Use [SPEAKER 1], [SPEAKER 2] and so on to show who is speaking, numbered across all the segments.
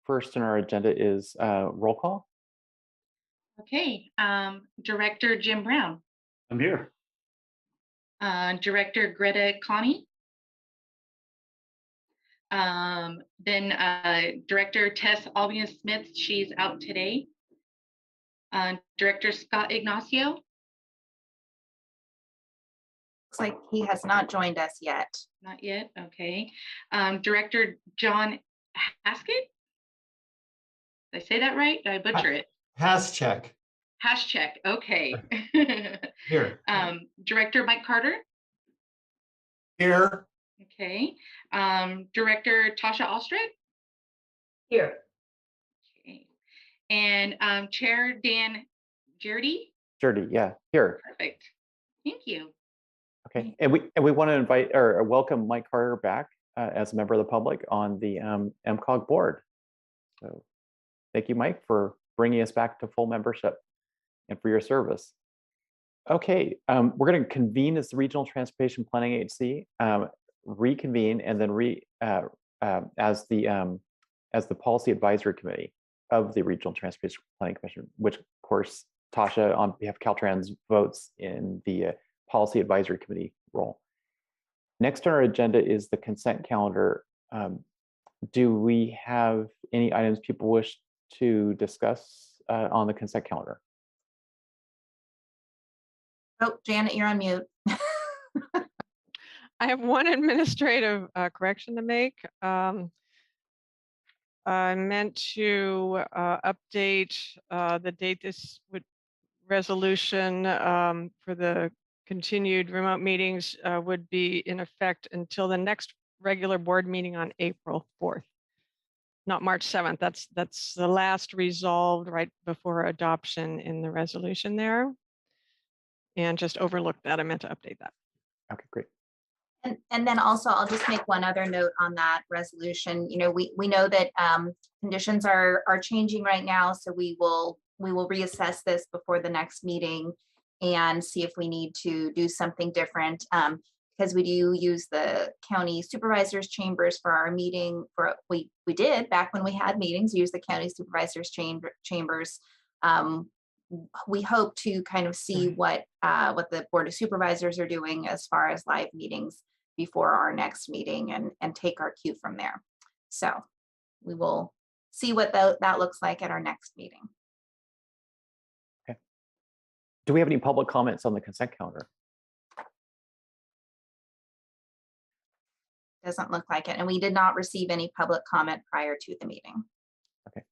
[SPEAKER 1] First on our agenda is roll call.
[SPEAKER 2] Okay, Director Jim Brown,
[SPEAKER 3] I'm here.
[SPEAKER 2] Director Greta Connie, then Director Tess Albion Smith, she's out today. Director Scott Ignacio.
[SPEAKER 4] Looks like he has not joined us yet.
[SPEAKER 2] Not yet, okay. Director John Haskett. Did I say that right? Did I butcher it?
[SPEAKER 5] Haschek.
[SPEAKER 2] Haschek, okay.
[SPEAKER 5] Here.
[SPEAKER 2] Director Mike Carter.
[SPEAKER 5] Here.
[SPEAKER 2] Okay. Director Tasha Alstred.
[SPEAKER 6] Here.
[SPEAKER 2] Okay. And Chair Dan Jardy.
[SPEAKER 1] Jardy, yeah, here.
[SPEAKER 2] Perfect. Thank you.
[SPEAKER 1] Okay, and we want to invite or welcome Mike Carter back as a member of the public on the MCOG board. So thank you, Mike, for bringing us back to full membership and for your service. Okay, we're going to convene as the Regional Transportation Planning Agency, reconvene, and then as the Policy Advisory Committee of the Regional Transportation Planning Commission, which of course Tasha on behalf of Caltrans votes in the Policy Advisory Committee role. Next on our agenda is the consent calendar. Do we have any items people wish to discuss on the consent calendar?
[SPEAKER 4] Oh, Janet, you're on mute.
[SPEAKER 7] I have one administrative correction to make. I meant to update the date this resolution for the continued remote meetings would be in effect until the next regular board meeting on April 4th, not March 7th. That's the last resolved right before adoption in the resolution there. And just overlooked that. I meant to update that.
[SPEAKER 1] Okay, great.
[SPEAKER 4] And then also, I'll just make one other note on that resolution. You know, we know that conditions are changing right now, so we will reassess this before the next meeting and see if we need to do something different, because we do use the county supervisors chambers for our meeting. We did back when we had meetings, use the county supervisors chambers. We hope to kind of see what the Board of Supervisors are doing as far as live meetings before our next meeting and take our cue from there. So we will see what that looks like at our next meeting.
[SPEAKER 1] Okay. Do we have any public comments on the consent calendar?
[SPEAKER 4] Doesn't look like it. And we did not receive any public comment prior to the meeting.
[SPEAKER 1] Okay.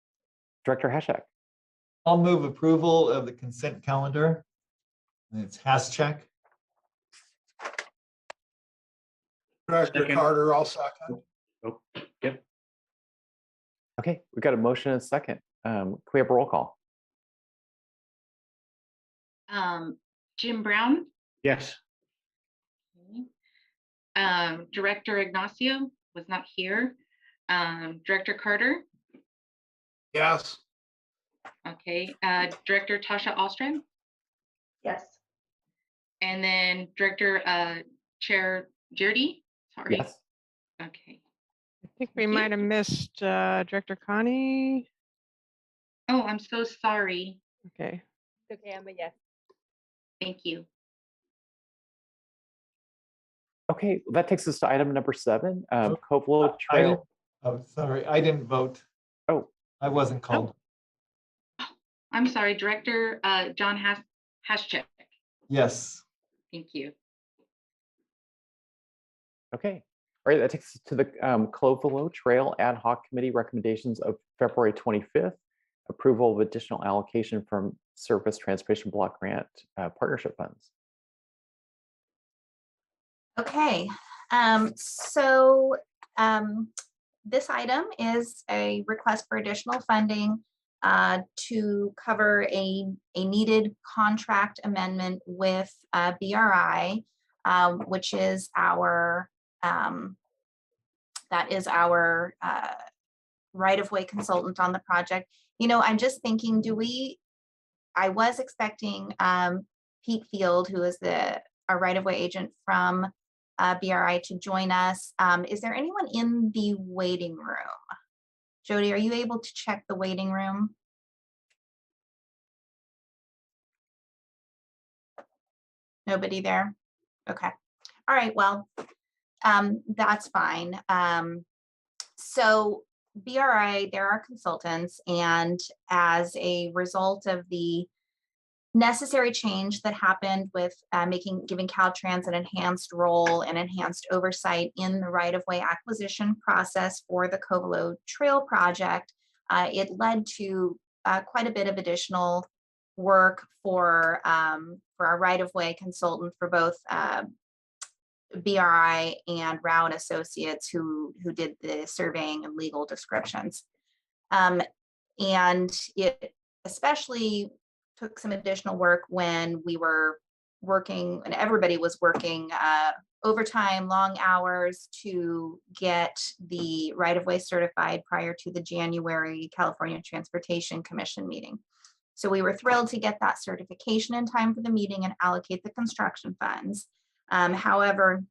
[SPEAKER 1] Director Haschek.
[SPEAKER 5] I'll move approval of the consent calendar. And it's Haschek.
[SPEAKER 3] Director
[SPEAKER 6] Carter, I'll second.
[SPEAKER 3] Oh, yep.
[SPEAKER 1] Okay, we've got a motion and a second. Can we have a roll call?
[SPEAKER 2] Jim Brown.
[SPEAKER 3] Yes.
[SPEAKER 2] Okay. Director Ignacio was not here. Director Carter.
[SPEAKER 6] Yes.
[SPEAKER 2] Okay. Director Tasha Alstred.
[SPEAKER 6] Yes.
[SPEAKER 2] And then Director Chair Jardy. Sorry.
[SPEAKER 1] Yes.
[SPEAKER 2] Okay.
[SPEAKER 7] I think we might have missed Director Connie.
[SPEAKER 2] Oh, I'm so sorry.
[SPEAKER 7] Okay.
[SPEAKER 6] Okay, I'm a yes.
[SPEAKER 2] Thank you.
[SPEAKER 1] Okay, that takes us to item number 7, Covelo Trail.
[SPEAKER 5] Oh, sorry, I didn't vote.
[SPEAKER 1] Oh,
[SPEAKER 5] I wasn't called.
[SPEAKER 2] I'm sorry, Director John Haschek.
[SPEAKER 5] Yes.
[SPEAKER 2] Thank you.
[SPEAKER 1] okay. All right, that takes us to the Covelo Trail Ad Hoc Committee recommendations of February 25th, approval of additional allocation from Surface Transportation Block Grant partnership funds.
[SPEAKER 4] Okay, so this item is a request for additional funding to cover a needed contract amendment with BRI, which is our right-of-way consultant on the project. You know, I'm just thinking, I was expecting Pete Field, who is our right-of-way agent from BRI to join us. Is there anyone in the waiting room? Jody, are you able to check the waiting room? Nobody there? Okay. All right, well, that's fine. So BRI, there are consultants, and as a result of the necessary change that happened with giving Caltrans an enhanced role and enhanced oversight in the right-of-way acquisition process for the Covelo Trail project, it led to quite a bit of additional work for our right-of-way consultant for both BRI and Rao and Associates, who did the surveying and legal descriptions. And it especially took some additional work when we were working and everybody was working overtime, long hours to get the right-of-way certified prior to the January California Transportation Commission meeting. So we were thrilled to get that certification in time for the meeting and allocate the construction funds. However,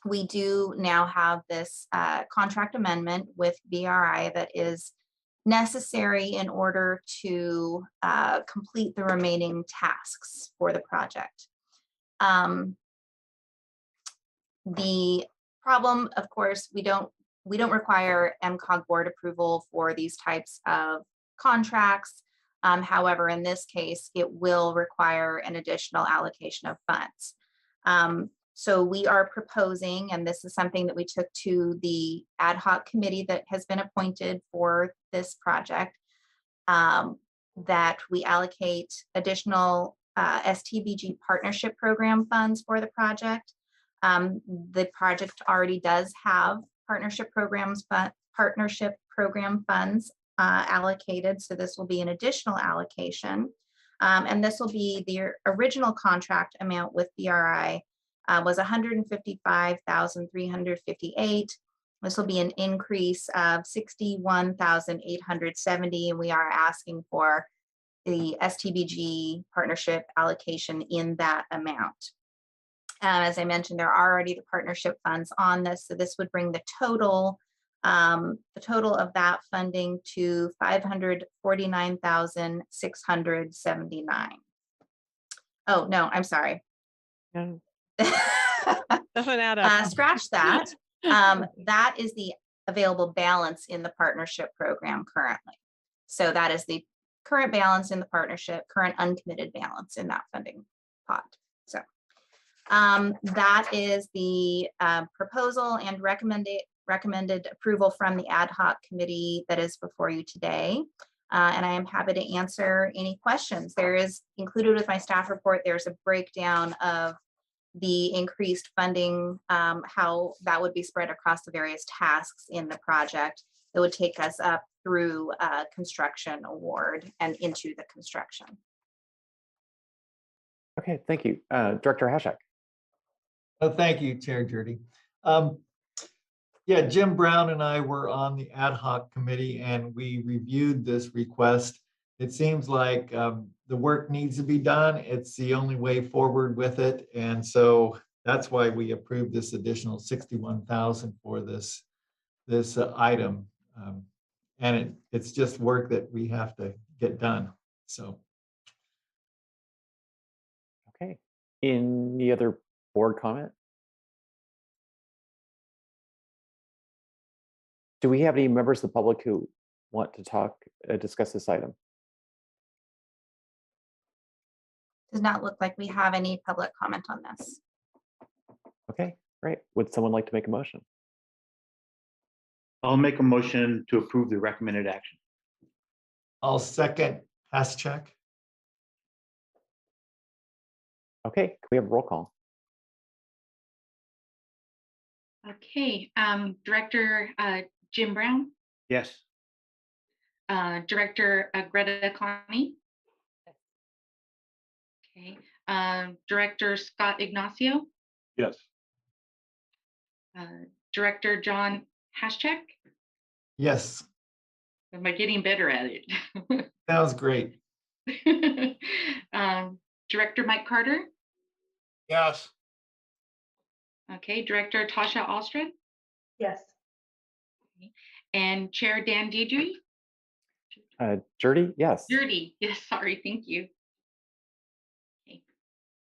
[SPEAKER 4] we do now have this contract amendment with BRI that is necessary in order to complete the remaining tasks for the project. The problem, of course, we don't require MCOG board approval for these types of contracts. However, in this case, it will require an additional allocation of funds. So we are proposing, and this is something that we took to the ad hoc committee that has been appointed for this project, that we allocate additional STBG partnership program funds for the project. The project already does have partnership program funds allocated, so this will be an additional allocation. And this will be the original contract amount with BRI was $155,358. This will be an increase of $61,870, and we are asking for the STBG partnership allocation in that amount. As I mentioned, there are already the partnership funds on this, so this would bring the total of that funding to $549,679. Oh no, I'm sorry.
[SPEAKER 7] Yeah. Doesn't add up.
[SPEAKER 4] Scratch that. That is the available balance in the partnership program currently. So that is the current balance in the partnership, current uncommitted balance in that funding pot. So that is the proposal and recommended approval from the ad hoc committee that is before you today. And I am happy to answer any questions. There is included with my staff report, there's a breakdown of the increased funding, how that would be spread across the various tasks in the project that would take us up through construction award and into the construction.
[SPEAKER 1] Okay, thank you. Director Hashak.
[SPEAKER 5] Oh, thank you, Chair Jurdy. Yeah, Jim Brown and I were on the ad hoc committee and we reviewed this request. It seems like the work needs to be done. It's the only way forward with it. And so that's why we approved this additional $61,000 for this item. And it's just work that we have to get done. So.
[SPEAKER 1] Okay. Any other board comment? Do we have any members of the public who want to discuss this item?
[SPEAKER 4] Does not look like we have any public comment on this.
[SPEAKER 1] Okay, great. Would someone like to make a motion?
[SPEAKER 3] I'll make a motion to approve the recommended action.
[SPEAKER 5] I'll second Haschak.
[SPEAKER 1] Okay, can we have a roll call?
[SPEAKER 2] Okay, Director Jim Brown,
[SPEAKER 3] Yes.
[SPEAKER 2] Director Greta Connie. Okay, Director Scott Ignacio,
[SPEAKER 3] Yes.
[SPEAKER 2] Director John Haschak.
[SPEAKER 5] Yes,
[SPEAKER 2] Am I getting better at it?
[SPEAKER 5] sounds great.
[SPEAKER 2] Director Mike Carter,
[SPEAKER 6] Yes.
[SPEAKER 2] Okay, Director Tasha Alstred
[SPEAKER 6] Yes.
[SPEAKER 2] and Chair Dan Deidre.
[SPEAKER 1] Jurdy, yes.
[SPEAKER 2] Dirty, yes, sorry, thank you.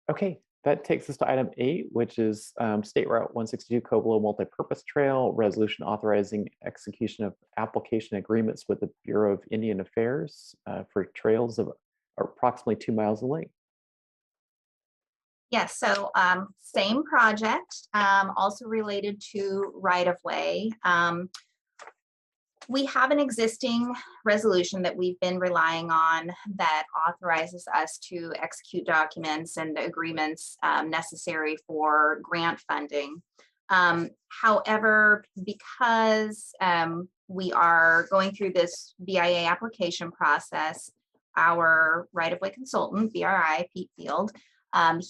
[SPEAKER 1] Okay, that takes us to item 8, which is State Route 162 Covelo Multipurpose Trail, resolution authorizing execution of application agreements with the Bureau of Indian Affairs for trails of approximately 2 miles in length.
[SPEAKER 4] Yes, so same project, also related to right-of-way. We have an existing resolution that we've been relying on that authorizes us to execute documents and agreements necessary for grant funding. However, because we are going through this BIA application process, our right-of-way consultant, BRI, Pete Field,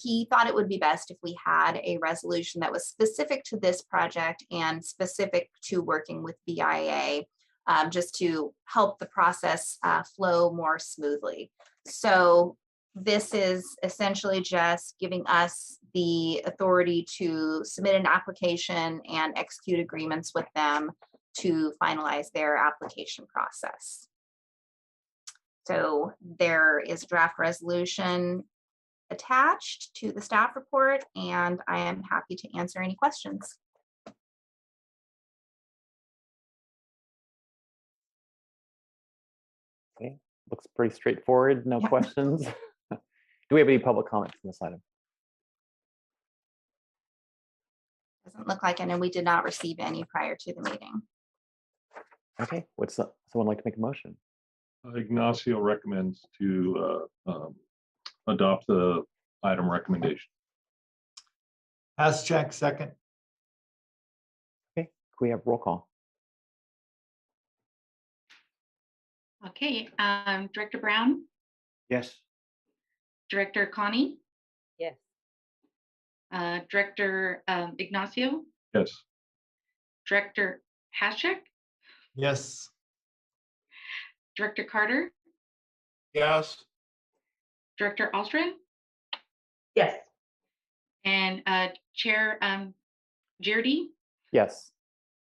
[SPEAKER 4] he thought it would be best if we had a resolution that was specific to this project and specific to working with BIA, just to help the process flow more smoothly. So this is essentially just giving us the authority to submit an application and execute agreements with them to finalize their application process. So there is a draft resolution attached to the staff report, and I am happy to answer any questions.
[SPEAKER 1] Okay, looks pretty straightforward, no
[SPEAKER 4] Yep.
[SPEAKER 1] questions. Do we have any public comments on this item?
[SPEAKER 4] Doesn't look like it, and we did not receive any prior to the meeting.
[SPEAKER 1] Okay, would someone like to make a motion?
[SPEAKER 3] Ignacio recommends to adopt the item recommendation.
[SPEAKER 5] Haschak, second.
[SPEAKER 1] Okay, can we have roll call?
[SPEAKER 2] Okay, Director Brown,
[SPEAKER 3] Yes.
[SPEAKER 2] Director Connie,
[SPEAKER 6] Yes.
[SPEAKER 2] Director Ignacio,
[SPEAKER 3] Yes.
[SPEAKER 2] Director Haschek,
[SPEAKER 5] Yes.
[SPEAKER 2] Director Carter,
[SPEAKER 6] Yes.
[SPEAKER 2] Director Alstred,
[SPEAKER 6] Yes.
[SPEAKER 2] and Chair Jurdy.
[SPEAKER 1] Yes.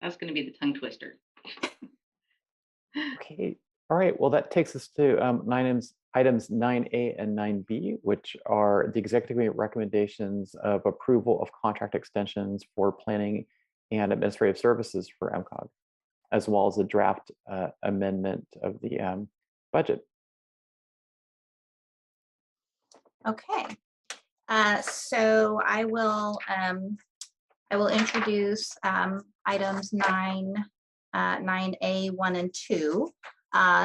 [SPEAKER 2] That's going to be the tongue twister.
[SPEAKER 1] Okay, all right, well, that takes us to items 9A and 9B, which are the executive committee recommendations of approval of contract extensions for planning and administrative services for MCOG, as well as a draft amendment of the budget.
[SPEAKER 4] Okay, so I will introduce items 9A, 1 and 2.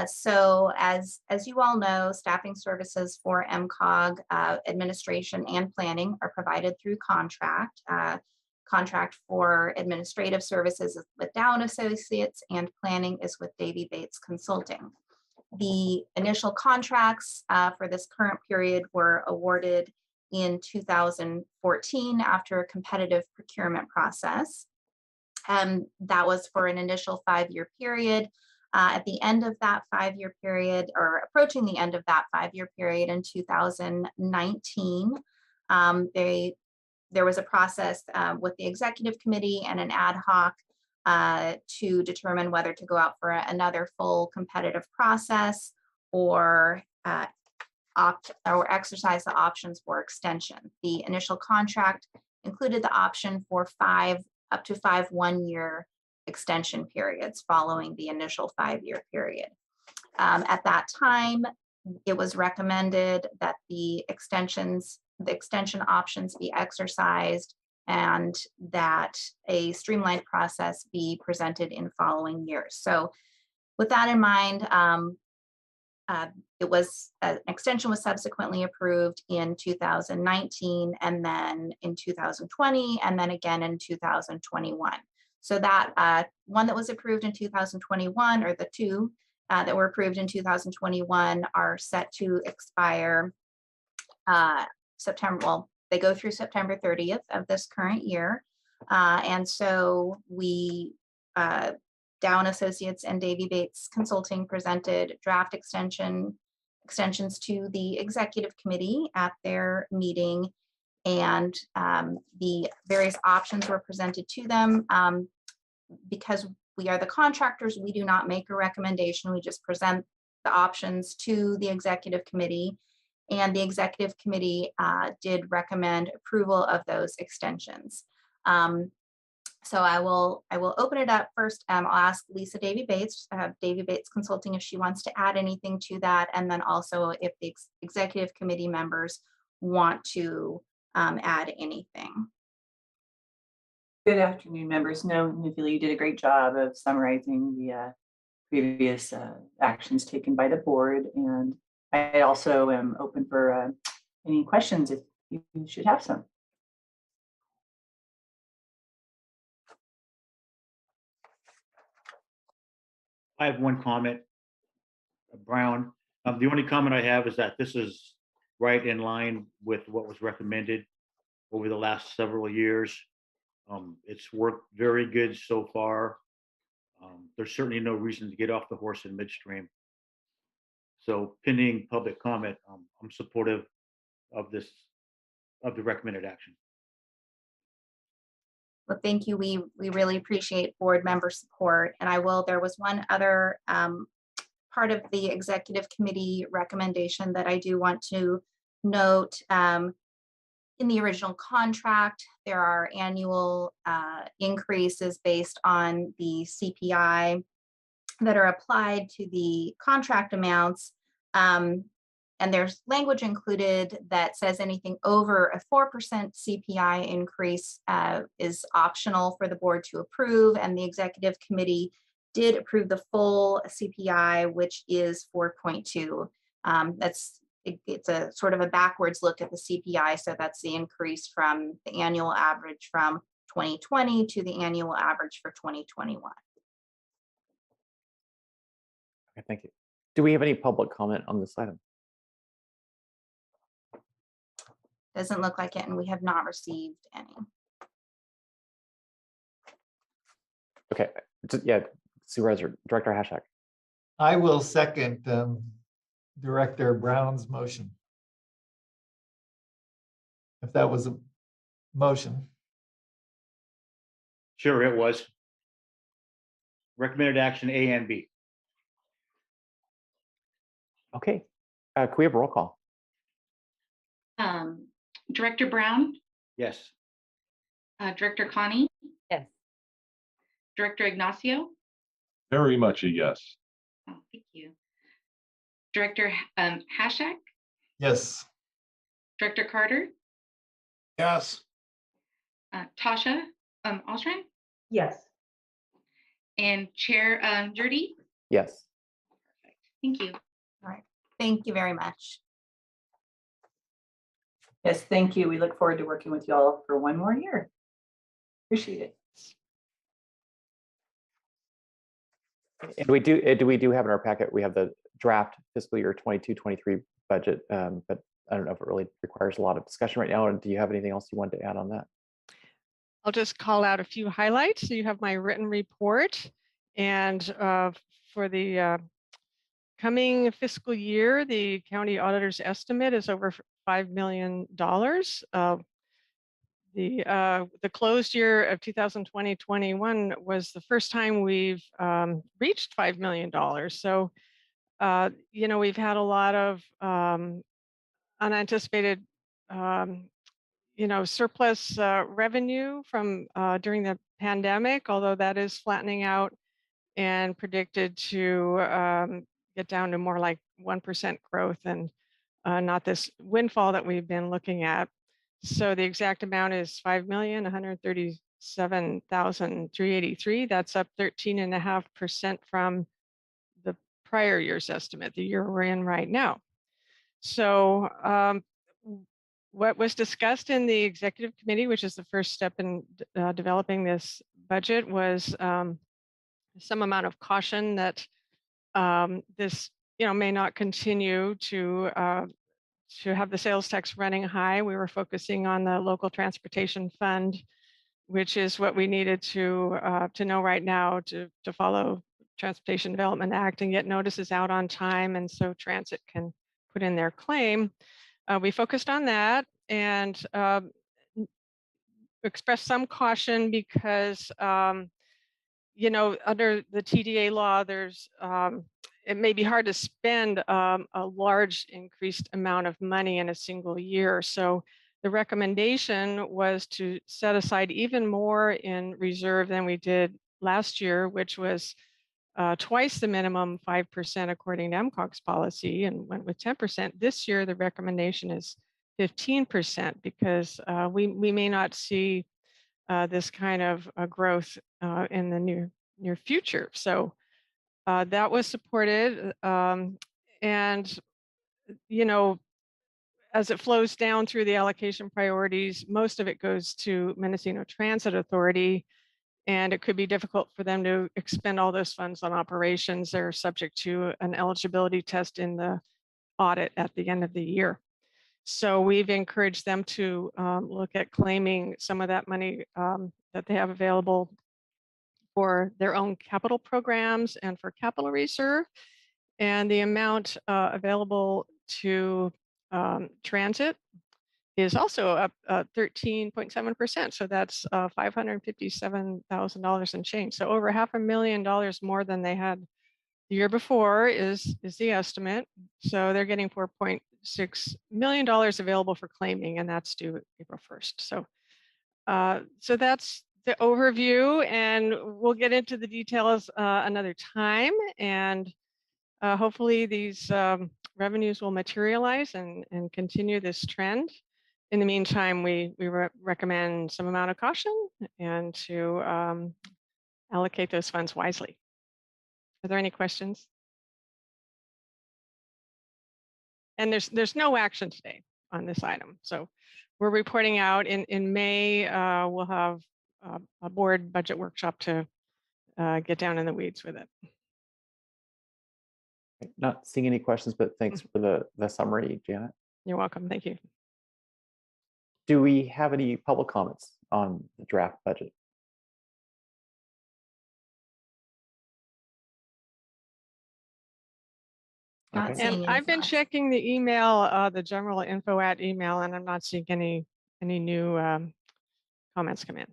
[SPEAKER 4] So as you all know, staffing services for MCOG administration and planning are provided through contract. Contract for administrative services is with Down Associates, and planning is with Davy Bates Consulting. The initial contracts for this current period were awarded in 2014 after a competitive procurement process. That was for an initial 5-year period. At the end of that 5-year period, or approaching the end of that 5-year period in 2019, there was a process with the executive committee and an ad hoc to determine whether to go out for another full competitive process or exercise the options for extension. The initial contract included the option for up to 5 1-year extension periods following the initial 5-year period. At that time, it was recommended that the extension options be exercised and that a streamlined process be presented in following years. So with that in mind, an extension was subsequently approved in 2019, and then in 2020, and then again in 2021. So that one that was approved in 2021, or the two that were approved in 2021, are set to expire September. Well, they go through September 30th of this current year. And so we, Down Associates and Davy Bates Consulting, presented draft extensions to the executive committee at their meeting and the various options were presented to them. Because we are the contractors, we do not make a recommendation. We just present the options to the executive committee. And the executive committee did recommend approval of those extensions. So I will open it up first. I'll ask Lisa Davy Bates, Davy Bates Consulting, if she wants to add anything to that. And then also if the executive committee members want to add anything.
[SPEAKER 8] Good afternoon, members. No, Nafila, you did a great job of summarizing the previous actions taken by the board. And I also am open for any questions if you should have some.
[SPEAKER 9] I have one comment, Brown. The only comment I have is that this is right in line with what was recommended over the last several years. It's worked very good so far. There's certainly no reason to get off the horse in midstream. So pending public comment, I'm supportive of the recommended action.
[SPEAKER 4] Well, thank you. We really appreciate board member support. And there was one other part of the executive committee recommendation that I do want to note. In the original contract, there are annual increases based on the CPI that are applied to the contract amounts. And there's language included that says anything over a 4% CPI increase is optional for the board to approve. And the executive committee did approve the full CPI, which is 4.2. It's a sort of a backwards look at the CPI. So that's the increase from the annual average from 2020 to the annual average for 2021.
[SPEAKER 1] Okay, thank you. Do we have any public comment on this item?
[SPEAKER 4] Doesn't look like it, and we have not received any.
[SPEAKER 1] Okay, yeah, Supervisor Director Hashak.
[SPEAKER 5] I will second Director Brown's motion. If that was a motion.
[SPEAKER 9] Sure, it was. Recommended action A and B.
[SPEAKER 1] Okay, can we have a roll call?
[SPEAKER 2] Director Brown,
[SPEAKER 9] Yes.
[SPEAKER 2] Director Connie,
[SPEAKER 6] Yes.
[SPEAKER 2] Director Ignacio.
[SPEAKER 3] Very much a yes.
[SPEAKER 2] Oh, thank you. Director Hashak,
[SPEAKER 5] Yes.
[SPEAKER 2] Director Carter,
[SPEAKER 6] Yes.
[SPEAKER 2] Tasha Alstron,
[SPEAKER 6] Yes.
[SPEAKER 2] and Chair Jurdy.
[SPEAKER 1] Yes.
[SPEAKER 2] Thank you.
[SPEAKER 4] All right, thank you very much.
[SPEAKER 8] Yes, thank you. We look forward to working with you all for one more year. Appreciate it.
[SPEAKER 1] And we do have in our packet, we have the draft fiscal year 22-23 budget, but I don't know if it really requires a lot of discussion right now. And do you have anything else you want to add on that?
[SPEAKER 7] I'll just call out a few highlights. So you have my written report, and for the coming fiscal year, the county auditor's estimate is over $5 million. The closed year of 2020-21 was the first time we've reached $5 million. So, we've had a lot of unanticipated, surplus revenue from during the pandemic, although that is flattening out and predicted to get down to more like 1% growth and not this windfall that we've been looking at. So the exact amount is $5,137,383. That's up 13.5% from the prior year's estimate, the year we're in right now. So what was discussed in the executive committee, which is the first step in developing this budget, was some amount of caution that this may not continue to have the sales tax running high. We were focusing on the local transportation fund, which is what we needed to know right now to follow Transportation Development Act and get notices out on time, and so transit can put in their claim. We focused on that, and express some caution because, you know, under the TDA law, there's it may be hard to spend a large increased amount of money in a single year. So the recommendation was to set aside even more in reserve than we did last year, which was twice the minimum 5% according to MCOG's policy, and went with 10%. This year, the recommendation is 15% because we may not see this kind of growth in the near future. So that was supported, and you know, as it flows down through the allocation priorities, most of it goes to Mendocino Transit Authority, and it could be difficult for them to expend all those funds on operations. They're subject to an eligibility test in the audit at the end of the year. So we've encouraged them to look at claiming some of that money that they have available for their own capital programs and for capital reserve. And the amount available to transit is also up 13.7%. So that's $557,000 and change. So over $500,000 more than they had the year before is the estimate. So they're getting $4.6 million available for claiming, and that's due April 1st. So, so that's the overview, and we'll get into the details another time. And hopefully these revenues will materialize and continue this trend. In the meantime, we recommend some amount of caution and to allocate those funds wisely. Are there any questions? And there's no action today on this item. So we're reporting out in May. We'll have a board budget workshop to get down in the weeds with it.
[SPEAKER 1] Not seeing any questions, but thanks for the summary, Janet.
[SPEAKER 7] You're welcome. Thank you.
[SPEAKER 1] Do we have any public comments on the draft budget?
[SPEAKER 4] Not
[SPEAKER 1] Okay.
[SPEAKER 4] seeing
[SPEAKER 7] And
[SPEAKER 4] any
[SPEAKER 7] I've been
[SPEAKER 4] thoughts.
[SPEAKER 7] checking the email, the general info at email, and I'm not seeing any new comments come in.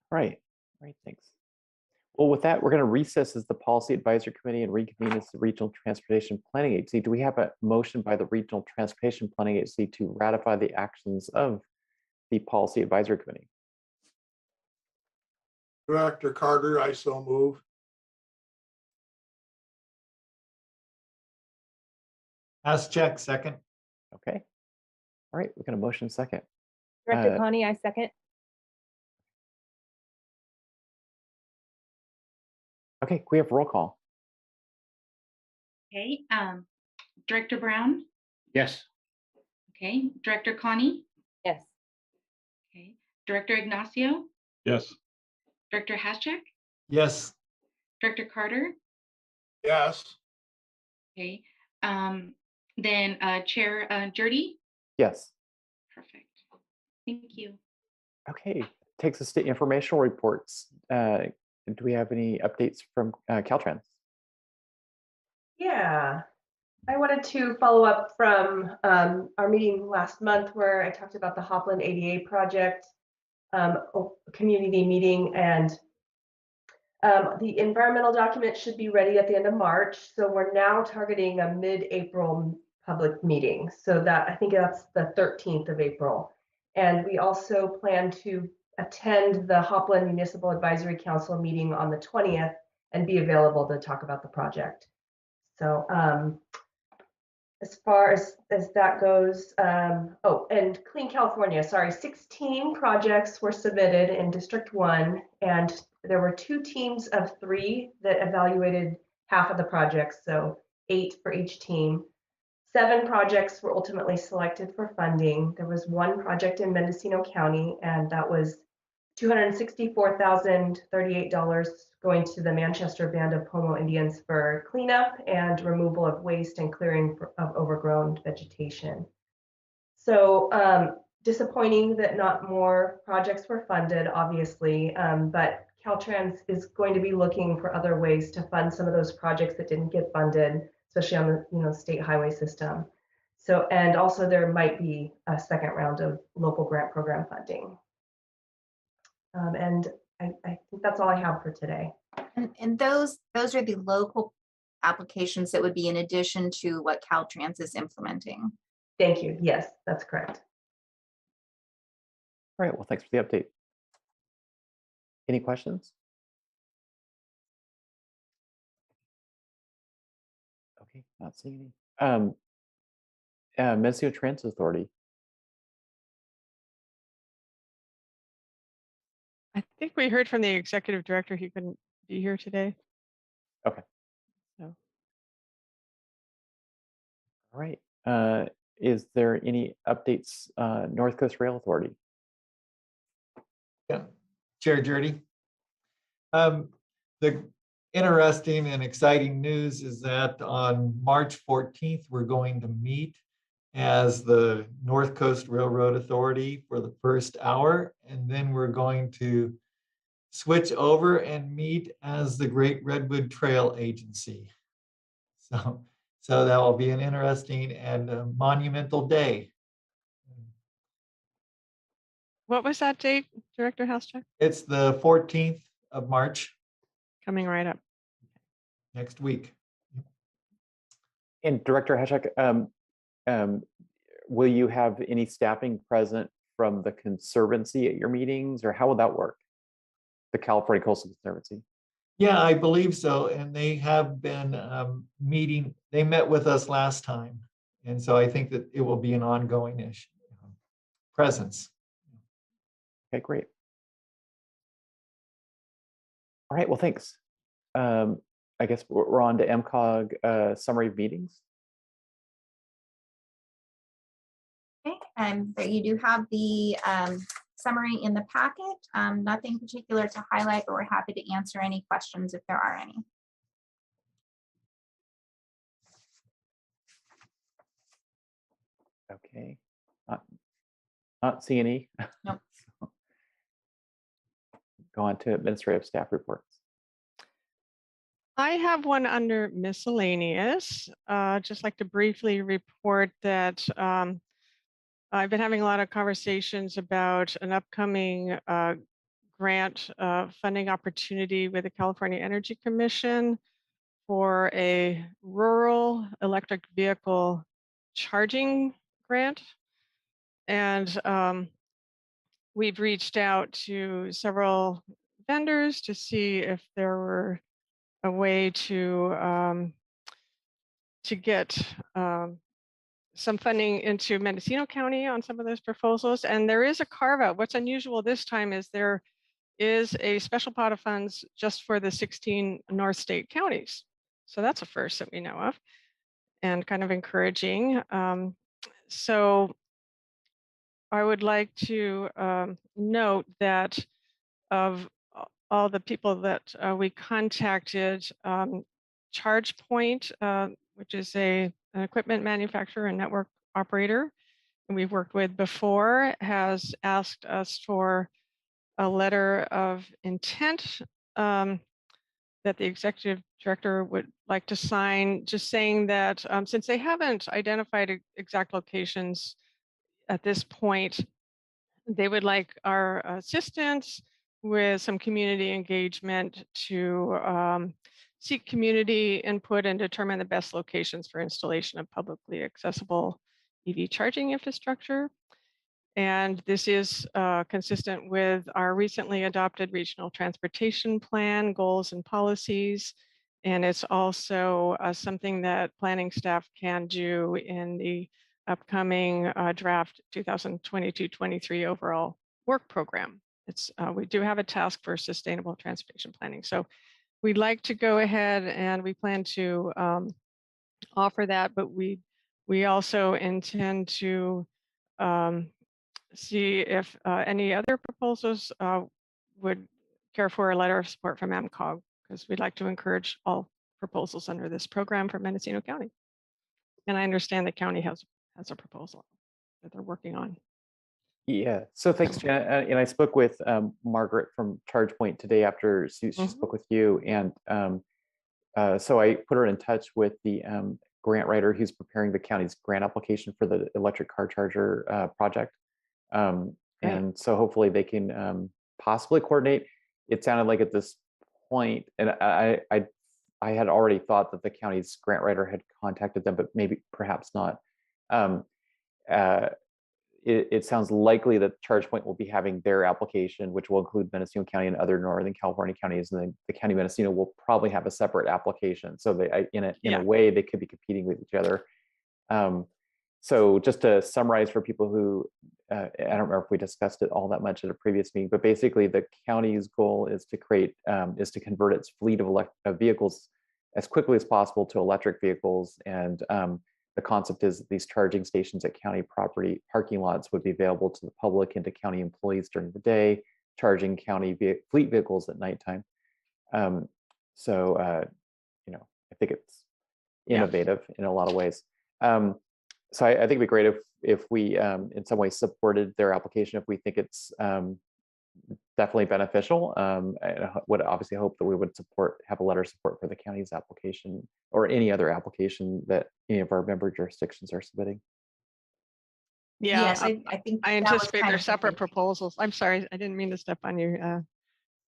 [SPEAKER 1] Right. Thanks. Well, with that, we're going to recess as the Policy Advisory Committee and reconvene as the Regional Transportation Planning Agency. Do we have a motion by the Regional Transportation Planning Agency to ratify the actions of the Policy Advisory Committee?
[SPEAKER 6] Director Carter, I so move.
[SPEAKER 5] Check second.
[SPEAKER 1] Okay. All right, we're going to motion second.
[SPEAKER 10] Director Connie, I second.
[SPEAKER 1] Okay, we have roll call.
[SPEAKER 2] Okay, Director Brown,
[SPEAKER 9] Yes.
[SPEAKER 2] okay, Director Connie,
[SPEAKER 10] Yes.
[SPEAKER 2] okay, Director Ignacio,
[SPEAKER 3] Yes.
[SPEAKER 2] Director Haschek,
[SPEAKER 5] Yes.
[SPEAKER 2] Director Carter,
[SPEAKER 6] Yes.
[SPEAKER 2] okay, then Chair Jurdy.
[SPEAKER 1] Yes.
[SPEAKER 2] Perfect. Thank you.
[SPEAKER 1] Okay, takes us to informational reports. Do we have any updates from Caltrans?
[SPEAKER 10] Yeah, I wanted to follow up from our meeting last month where I talked about the Hopland ADA project, community meeting, and the environmental document should be ready at the end of March. So we're now targeting a mid-April public meeting. So that I think that's the 13th of April. And we also plan to attend the Hopland Municipal Advisory Council meeting on the 20th and be available to talk about the project. So as far as that goes, oh, and Clean California, sorry, 16 projects were submitted in District 1, and there were 2 teams of 3 that evaluated half of the projects, so 8 for each team. 7 projects were ultimately selected for funding. There was 1 project in Mendocino County, and that was $264,038 going to the Manchester Band of Pomo Indians for cleanup and removal of waste and clearing of overgrown vegetation. So disappointing that not more projects were funded, obviously, but Caltrans is going to be looking for other ways to fund some of those projects that didn't get funded, especially on the state highway system. So, and also there might be a second round of local grant program funding. And I think that's all I have for today.
[SPEAKER 4] And those are the local applications that would be in addition to what Caltrans is implementing.
[SPEAKER 10] Thank you. Yes, that's correct.
[SPEAKER 1] All right, well, thanks for the update. Any questions? Okay, not seeing any. Mendocino Transit Authority.
[SPEAKER 7] I think we heard from the executive director. He couldn't be here today.
[SPEAKER 1] Okay.
[SPEAKER 7] So
[SPEAKER 1] All right. Is there any updates, North Coast Rail Authority?
[SPEAKER 5] Yeah, Chair Jurdy. The interesting and exciting news is that on March 14th, we're going to meet as the North Coast Railroad Authority for the first hour, and then we're going to switch over and meet as the Great Redwood Trail Agency. So that will be an interesting and a monumental day.
[SPEAKER 7] what was that date, Director Housecheck?
[SPEAKER 5] It's the 14th of March,
[SPEAKER 7] Coming right up.
[SPEAKER 5] next week.
[SPEAKER 1] And Director Hashak, will you have any staffing present from the Conservancy at your meetings, or how will that work? The California Coastal Conservancy.
[SPEAKER 5] Yeah, I believe so. And they have been meeting, they met with us last time. And so I think that it will be an ongoing issue, presence.
[SPEAKER 1] Okay, great. All right, well, thanks. I guess we're on to MCOG summary of meetings.
[SPEAKER 4] Okay, but you do have the summary in the packet. Nothing particular to highlight, but we're happy to answer any questions if there are any.
[SPEAKER 1] Okay, not seeing any.
[SPEAKER 4] Nope.
[SPEAKER 1] Go on to administrative staff reports.
[SPEAKER 7] I have one under miscellaneous. Just like to briefly report that I've been having a lot of conversations about an upcoming grant funding opportunity with the California Energy Commission for a rural electric vehicle charging grant. And we've reached out to several vendors to see if there were a way to get some funding into Mendocino County on some of those proposals. And there is a carve out. What's unusual this time is there is a special pot of funds just for the 16 North State counties. So that's a first that we know of and kind of encouraging. So I would like to note that of all the people that we contacted, ChargePoint, which is an equipment manufacturer and network operator, and we've worked with before, has asked us for a letter of intent that the executive director would like to sign, just saying that since they haven't identified exact locations at this point, they would like our assistance with some community engagement to seek community input and determine the best locations for installation of publicly accessible EV charging infrastructure. And this is consistent with our recently adopted regional transportation plan, goals and policies. And it's also something that planning staff can do in the upcoming draft 2022-23 overall work program. We do have a task for sustainable transportation planning. So we'd like to go ahead and we plan to offer that, but we also intend to see if any other proposals would care for a letter of support from MCOG, because we'd like to encourage all proposals under this program for Mendocino County. And I understand the county has a proposal that they're working on.
[SPEAKER 1] Yeah, so thanks, Janet. And I spoke with Margaret from ChargePoint today after she spoke with you. And so I put her in touch with the grant writer who's preparing the county's grant application for the electric car charger project.
[SPEAKER 7] Great.
[SPEAKER 1] And so hopefully they can possibly coordinate. It sounded like at this point, and I had already thought that the county's grant writer had contacted them, but maybe perhaps not. It sounds likely that ChargePoint will be having their application, which will include Mendocino County and other Northern California counties, and then the county of Mendocino will probably have a separate application. So they, in
[SPEAKER 7] Yeah.
[SPEAKER 1] a way, they could be competing with each other. So just to summarize for people who, I don't remember if we discussed it all that much at a previous meeting, but basically the county's goal is to convert its fleet of vehicles as quickly as possible to electric vehicles. And the concept is that these charging stations at county property parking lots would be available to the public and to county employees during the day, charging county fleet vehicles at nighttime. So, I think it's innovative in a lot of ways. So I think it'd be great if we in some way supported their application, if we think it's definitely beneficial. I would obviously hope that we would have a letter of support for the county's application or any other application that any of our member jurisdictions are submitting.
[SPEAKER 7] Yeah,
[SPEAKER 4] Yes, I think
[SPEAKER 7] I
[SPEAKER 4] that was
[SPEAKER 7] anticipate
[SPEAKER 4] kind
[SPEAKER 7] they're
[SPEAKER 4] of
[SPEAKER 7] separate proposals. I'm sorry, I didn't mean to step on you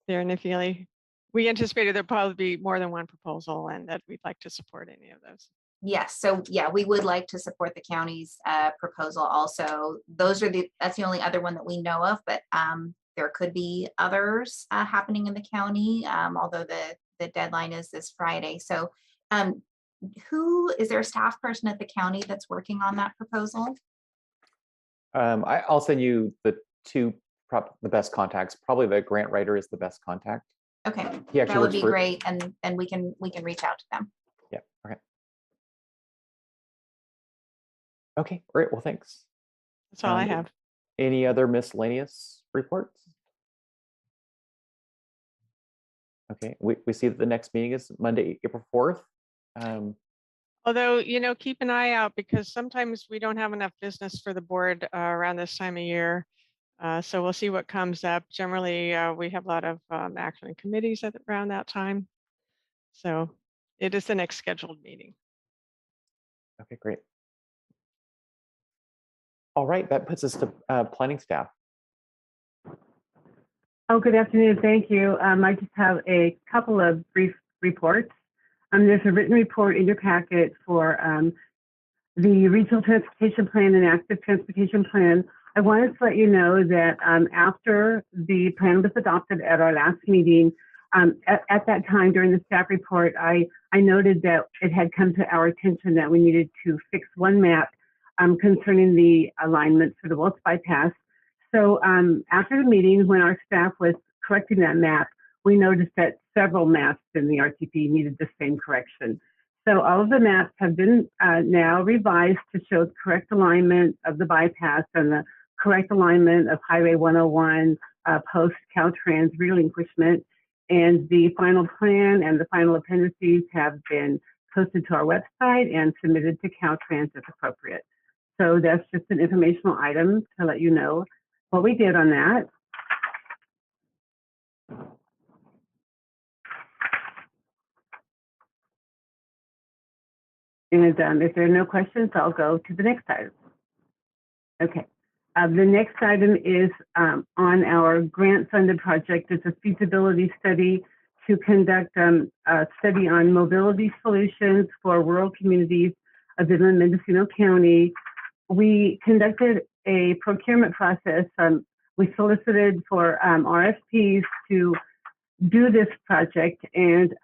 [SPEAKER 7] there, Nifili. We anticipated there'd probably be more than one proposal and that we'd like to support any of those.
[SPEAKER 4] Yes, so yeah, we would like to support the county's proposal also. That's the only other one that we know of, but there could be others happening in the county, although the deadline is this Friday. So who is there a staff person at the county that's working on that proposal?
[SPEAKER 1] I'll send you the the best contacts. Probably the grant writer is the best contact.
[SPEAKER 4] Okay,
[SPEAKER 1] He actually
[SPEAKER 4] that would
[SPEAKER 1] works
[SPEAKER 4] be
[SPEAKER 1] for,
[SPEAKER 4] great, and we can reach out to them.
[SPEAKER 1] Yeah. Okay. Okay. Great. Well, thanks.
[SPEAKER 7] That's all I have.
[SPEAKER 1] Any other miscellaneous reports? Okay. We see that the next meeting is Monday, April 4th.
[SPEAKER 7] Although, keep an eye out because sometimes we don't have enough business for the board around this time of year. So we'll see what comes up. Generally, we have a lot of action committees around that time. So it is the next scheduled meeting.
[SPEAKER 1] Okay, great. All right, that puts us to planning staff.
[SPEAKER 11] Oh, good afternoon. Thank you. I just have a couple of brief reports. There's a written report in your packet for the Regional Transportation Plan and Active Transportation Plan. I wanted to let you know that after the plan was adopted at our last meeting, at that time during the staff report, I noted that it had come to our attention that we needed to fix one map concerning the alignment for the Wilkes bypass. So after the meeting, when our staff was correcting that map, we noticed that several maps in the RTP needed the same correction. So all of the maps have been now revised to show the correct alignment of the bypass and the correct alignment of Highway 101 post Caltrans relinquishment. And the final plan and the final appendices have been posted to our website and submitted to Caltrans as appropriate. So that's just an informational item to let you know what we did on that. And if there are no questions, I'll go to the next item. Okay. The next item is on our grant-funded project. It's a feasibility study to conduct a study on mobility solutions for rural communities of inland Mendocino County. We conducted a procurement process. We solicited for RFPs to do this project, and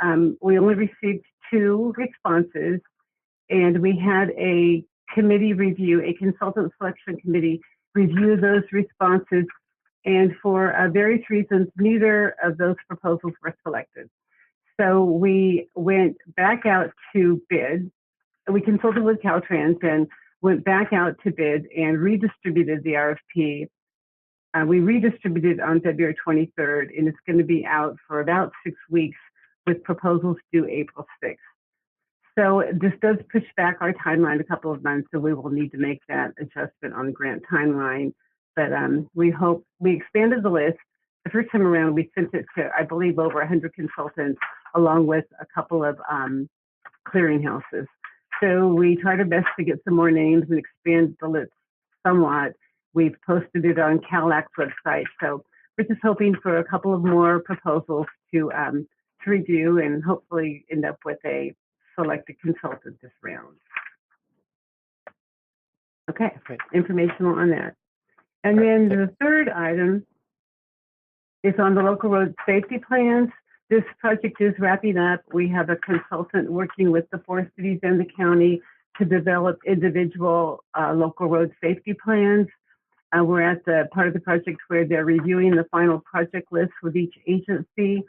[SPEAKER 11] we only received 2 responses. And we had a committee review, a consultant selection committee review those responses. And for various reasons, neither of those proposals were selected. So we went back out to bid. We consulted with Caltrans and went back out to bid and redistributed the RFP. We redistributed on February 23rd, and it's going to be out for about 6 weeks with proposals due April 6th. So this does push back our timeline a couple of months, so we will need to make that adjustment on the grant timeline. But we expanded the list. The first time around, we sent it to, I believe, over 100 consultants, along with a couple of clearinghouses. So we tried our best to get some more names and expand the list somewhat. We've posted it on CalAC's website. So we're just hoping for a couple of more proposals to review and hopefully end up with a selected consultant this round. Okay, informational on that. And then the third item is on the local road safety plans. This project is wrapping up. We have a consultant working with the 4 cities and the county to develop individual local road safety plans. We're at the part of the project where they're reviewing the final project list with each agency,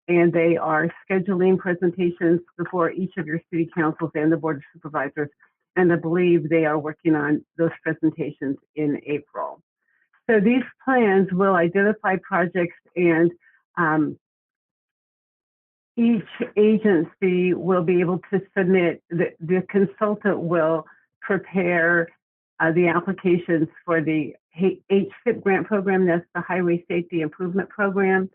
[SPEAKER 11] and they are scheduling presentations before each of your city councils and the board of supervisors. And I believe they are working on those presentations in April. So these plans will identify projects, and each agency will be able to submit, the consultant will prepare the applications for the HSIP grant program, that's the Highway Safety Improvement Program.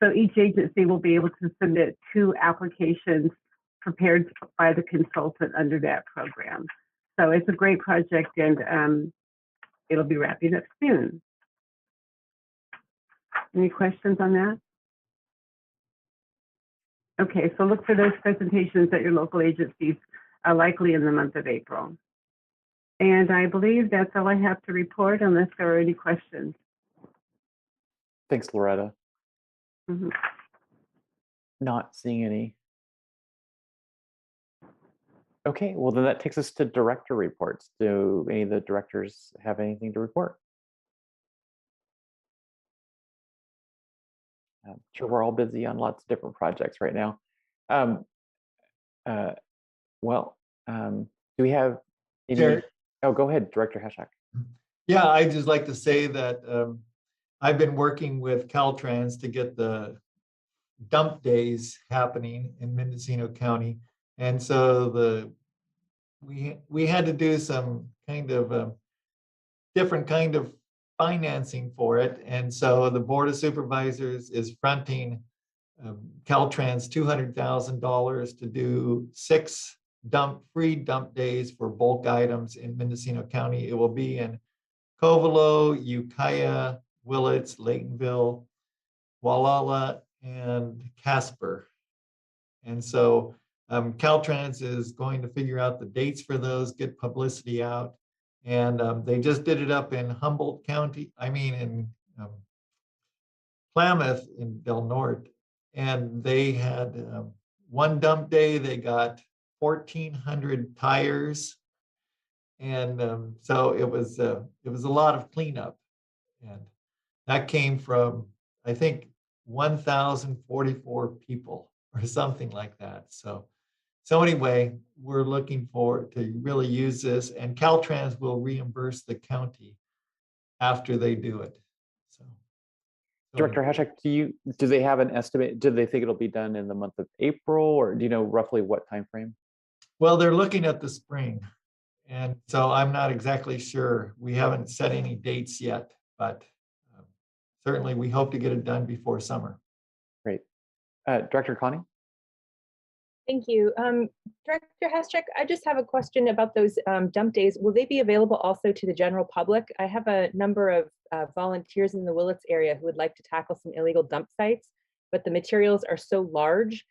[SPEAKER 11] So each agency will be able to submit 2 applications prepared by the consultant under that program. So it's a great project, and it'll be wrapping up soon. Any questions on that? Okay, so look for those presentations at your local agencies, likely in the month of April. And I believe that's all I have to report unless there are any questions.
[SPEAKER 1] Thanks, Loretta.
[SPEAKER 11] Mhm.
[SPEAKER 1] Not seeing any. Okay, well then that takes us to director reports. Do any of the directors have anything to report? I'm sure we're all busy on lots of different projects right now. Do we have any?
[SPEAKER 5] Chair.
[SPEAKER 1] Oh, go ahead, Director Hashak.
[SPEAKER 5] Yeah, I'd just like to say that I've been working with Caltrans to get the dump days happening in Mendocino County. And so we had to do some kind of different kind of financing for it. And so the Board of Supervisors is fronting Caltrans $200,000 to do 6 free dump days for bulk items in Mendocino County. It will be in Covelo, Ukiah, Willits, Laytonville, Wallala, and Casper. And so Caltrans is going to figure out the dates for those, get publicity out. And they just did it up in Humboldt County, in Klamath in Del Norte. And they had one dump day, they got 1,400 tires. And so it was a lot of cleanup. And that came from, I think, 1,044 people or something like that. So anyway, we're looking forward to really use this, and Caltrans will reimburse the county after they do it. So
[SPEAKER 1] Director Hashak, do they have an estimate? Do they think it'll be done in the month of April, or do you know roughly what time frame?
[SPEAKER 5] Well, they're looking at the spring, and so I'm not exactly sure. We haven't set any dates yet, but certainly we hope to get it done before summer.
[SPEAKER 1] Great. Director Connie?
[SPEAKER 12] Thank you. Director Haschek, I just have a question about those dump days. Will they be available also to the general public? I have a number of volunteers in the Willits area who would like to tackle some illegal dump sites, but the materials are so large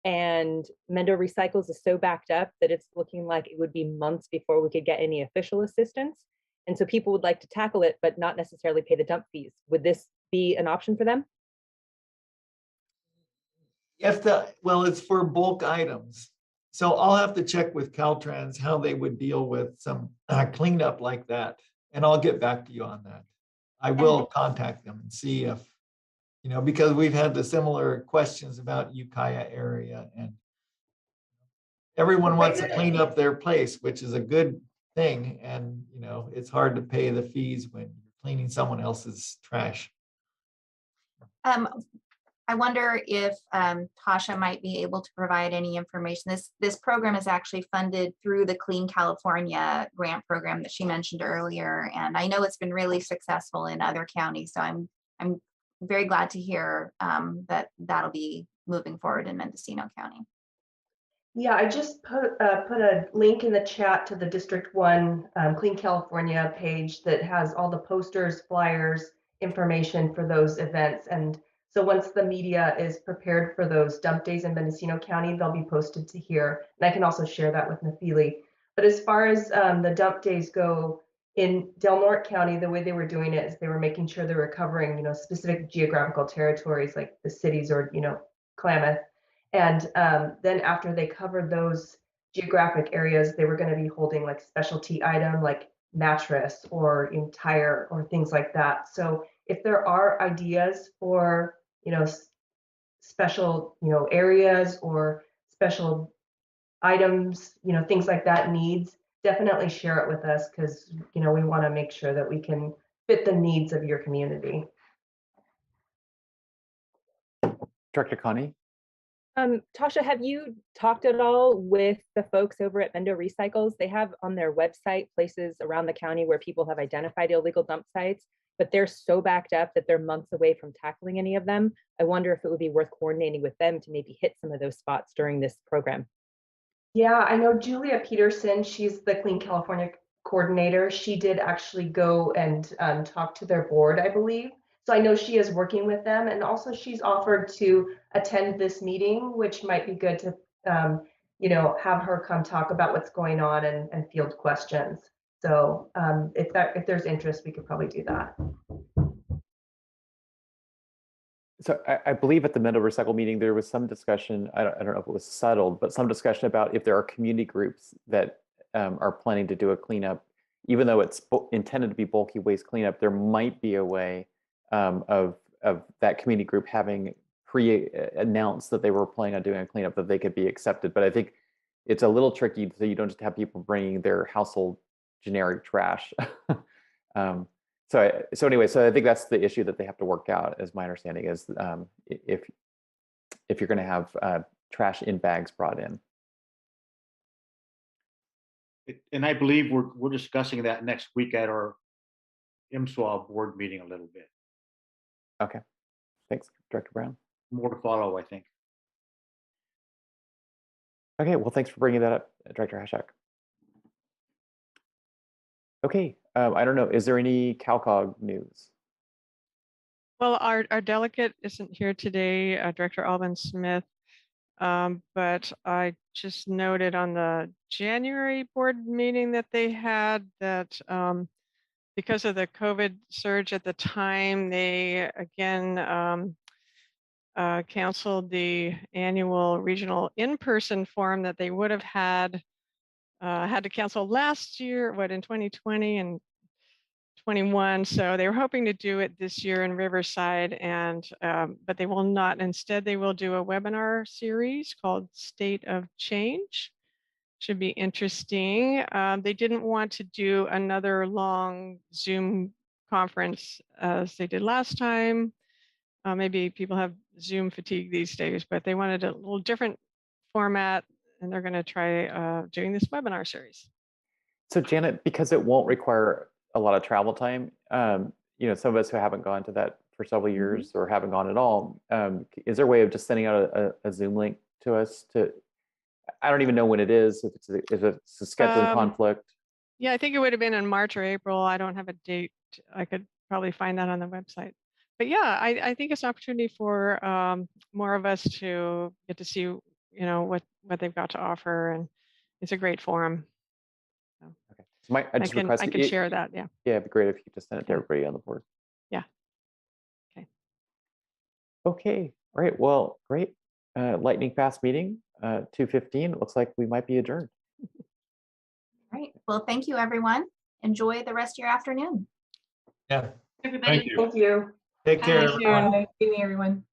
[SPEAKER 12] and Mendo Recycles is so backed up that it's looking like it would be months before we could get any official assistance. And so people would like to tackle it, but not necessarily pay the dump fees. Would this be an option for them?
[SPEAKER 5] It's for bulk items. So I'll have to check with Caltrans how they would deal with some cleanup like that. And I'll get back to you on that. I will contact them and see if, because we've had the similar questions about Ukiah area, and everyone wants to clean up their place, which is a good thing. And, it's hard to pay the fees when you're cleaning someone else's trash.
[SPEAKER 4] I wonder if Tasha might be able to provide any information. This program is actually funded through the Clean California grant program that she mentioned earlier, and I know it's been really successful in other counties. So I'm very glad to hear that that'll be moving forward in Mendocino County.
[SPEAKER 10] Yeah, I just put a link in the chat to the District 1 Clean California page that has all the posters, flyers, information for those events. And so once the media is prepared for those dump days in Mendocino County, they'll be posted to here. And I can also share that with Nephili. But as far as the dump days go, in Del Norte County, the way they were doing it is they were making sure they were covering, specific geographical territories like the cities or, Klamath. And then after they covered those geographic areas, they were going to be holding like specialty item like mattress or tire or things like that. So if there are ideas for, special, areas or special items, things like that needs, definitely share it with us because, we want to make sure that we can fit the needs of your community.
[SPEAKER 1] Director Connie?
[SPEAKER 12] Tasha, have you talked at all with the folks over at Mendo Recycles? They have on their website places around the county where people have identified illegal dump sites, but they're so backed up that they're months away from tackling any of them. I wonder if it would be worth coordinating with them to maybe hit some of those spots during this program.
[SPEAKER 10] Yeah, I know Julia Peterson, she's the Clean California coordinator. She did actually go and talk to their board, I believe. So I know she is working with them, and also she's offered to attend this meeting, which might be good to, have her come talk about what's going on and field questions. So if there's interest, we could probably do that.
[SPEAKER 1] So I believe at the Mendo Recycle meeting, there was some discussion, I don't know if it was settled, but some discussion about if there are community groups that are planning to do a cleanup, even though it's intended to be bulky waste cleanup, there might be a way of that community group having pre-announced that they were planning on doing a cleanup that they could be accepted. But I think it's a little tricky, so you don't just have people bringing their household generic trash. So anyway, so I think that's the issue that they have to work out, as my understanding is, if you're going to have trash in bags brought in.
[SPEAKER 9] And I believe we're discussing that next week at our MSWA board meeting a little bit.
[SPEAKER 1] Okay, thanks, Director Brown.
[SPEAKER 9] More to follow, I think.
[SPEAKER 1] Okay, well, thanks for bringing that up, Director Hashak. Okay, I don't know, is there any CalCog news?
[SPEAKER 7] Well, our delegate isn't here today, Director Alban Smith, but I just noted on the January board meeting that they had that because of the COVID surge at the time, they again canceled the annual regional in-person forum that they would have had to cancel last year, in 2020 and 21. So they were hoping to do it this year in Riverside, and but they will not. Instead, they will do a webinar series called State of Change. Should be interesting. They didn't want to do another long Zoom conference as they did last time. Maybe people have Zoom fatigue these days, but they wanted a little different format, and they're going to try doing this webinar series.
[SPEAKER 1] So Janet, because it won't require a lot of travel time, some of us who haven't gone to that for several years or haven't gone at all, is there a way of just sending out a Zoom link to us I don't even know when it is, if it's a scheduling conflict.
[SPEAKER 7] Yeah, I think it would have been in March or April. I don't have a date. I could probably find that on the website. But yeah, I think it's an opportunity for more of us to get to see, what they've got to offer, and it's a great forum. So.
[SPEAKER 1] Okay, so I
[SPEAKER 7] can share that. Yeah.
[SPEAKER 1] Yeah, it'd be great if you could just send it to everybody on the board.
[SPEAKER 7] Yeah. Okay.
[SPEAKER 1] Okay. All right. Well, great. Lightning fast meeting. 2:15. Looks like we might be adjourned.
[SPEAKER 4] Right. Well, thank you, everyone. Enjoy the rest of your afternoon.
[SPEAKER 5] Yeah.
[SPEAKER 2] Everybody.
[SPEAKER 3] Thank you.
[SPEAKER 10] Thank you.
[SPEAKER 5] Take care.
[SPEAKER 2] Bye.
[SPEAKER 5] everyone.
[SPEAKER 8] Good evening, everyone.